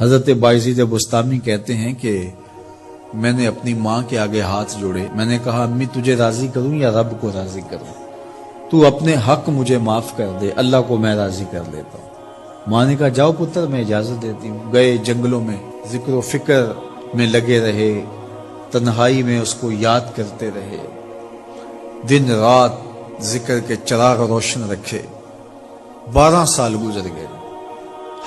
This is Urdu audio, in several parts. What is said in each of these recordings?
حضرت باعزید بستامی کہتے ہیں کہ میں نے اپنی ماں کے آگے ہاتھ جوڑے، میں نے کہا امی تجھے راضی کروں یا رب کو راضی کروں؟ تو اپنے حق مجھے معاف کر دے، اللہ کو میں راضی کر لیتا ہوں۔ ماں نے کہا جاؤ پتر میں اجازت دیتی ہوں۔ گئے جنگلوں میں ذکر و فکر میں لگے رہے، تنہائی میں اس کو یاد کرتے رہے، دن رات ذکر کے چراغ روشن رکھے۔ 12 سال گزر گئے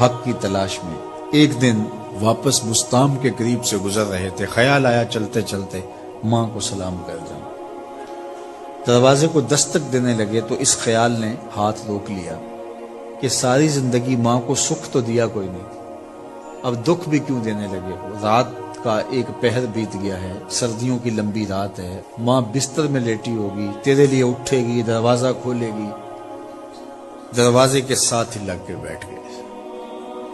حق کی تلاش میں۔ ایک دن واپس بستام کے قریب سے گزر رہے تھے، خیال آیا چلتے چلتے ماں کو سلام کر جاؤں۔ دروازے کو دستک دینے لگے تو اس خیال نے ہاتھ روک لیا کہ ساری زندگی ماں کو سکھ تو دیا کوئی نہیں، اب دکھ بھی کیوں دینے لگے ہو؟ رات کا ایک پہر بیت گیا ہے، سردیوں کی لمبی رات ہے، ماں بستر میں لیٹی ہوگی، تیرے لیے اٹھے گی، دروازہ کھولے گی۔ دروازے کے ساتھ ہی لگ کے بیٹھ گئے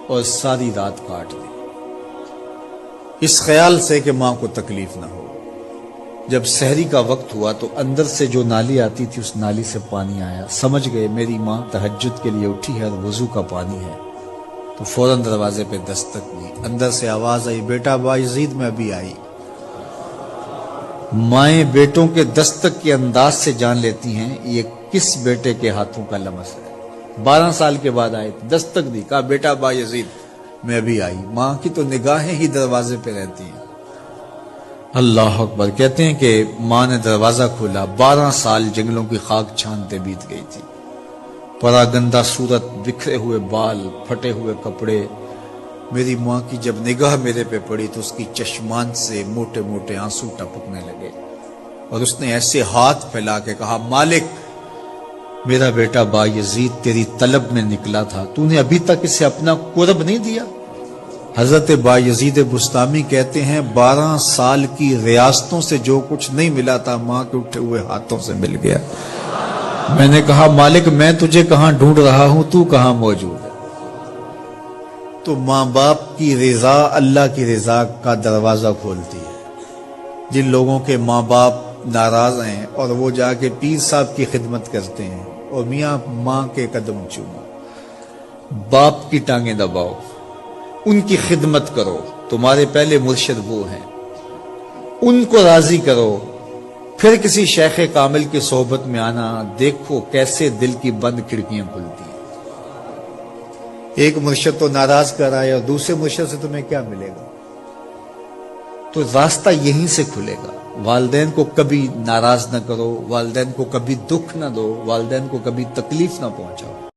اور ساری رات کاٹ دی، اس خیال سے کہ ماں کو تکلیف نہ ہو۔ جب سحری کا وقت ہوا تو اندر سے جو نالی آتی تھی اس نالی سے پانی آیا، سمجھ گئے میری ماں تہجد کے لیے اٹھی ہے اور وضو کا پانی ہے، تو فوراً دروازے پہ دستک دی۔ اندر سے آواز آئی بیٹا باعزید میں ابھی آئی۔ مائیں بیٹوں کے دستک کے انداز سے جان لیتی ہیں یہ کس بیٹے کے ہاتھوں کا لمس ہے۔ 12 سال کے بعد آئے، دستک دی، کہا بیٹا باعزید میں ابھی آئی۔ ماں کی تو نگاہیں ہی دروازے پہ رہتی ہیں۔ اللہ اکبر۔ کہتے ہیں کہ ماں نے دروازہ کھولا، 12 سال جنگلوں کی خاک چھانتے بیت گئی تھی، پراگندہ صورت، بکھرے ہوئے بال، پھٹے ہوئے کپڑے۔ میری ماں کی جب نگاہ میرے پہ پڑی تو اس کی چشمان سے موٹے موٹے آنسو ٹپکنے لگے، اور اس نے ایسے ہاتھ پھیلا کے کہا مالک میرا بیٹا باعزید تیری طلب میں نکلا تھا، تو نے ابھی تک اسے اپنا قرب نہیں دیا۔ حضرت باعزید بستامی کہتے ہیں 12 سال کی ریاستوں سے جو کچھ نہیں ملا تھا ماں کے اٹھے ہوئے ہاتھوں سے مل گیا۔ میں نے کہا مالک میں تجھے کہاں ڈھونڈ رہا ہوں، تو کہاں موجود ہے؟ تو ماں باپ کی رضا اللہ کی رضا کا دروازہ کھولتی ہے۔ جن لوگوں کے ماں باپ ناراض ہیں اور وہ جا کے پیر صاحب کی خدمت کرتے ہیں اور میاں ماں کے قدم چومو، باپ کی ٹانگیں دباؤ، ان کی خدمت کرو، تمہارے پہلے مرشد وہ ہیں، ان کو راضی کرو، پھر کسی شیخ کامل کی صحبت میں آنا، دیکھو کیسے دل کی بند کھڑکیاں کھلتی ہیں۔ ایک مرشد تو ناراض کر آئے اور دوسرے مرشد سے تمہیں کیا ملے گا؟ تو راستہ یہیں سے کھلے گا۔ والدین کو کبھی ناراض نہ کرو، والدین کو کبھی دکھ نہ دو، والدین کو کبھی تکلیف نہ پہنچاؤ۔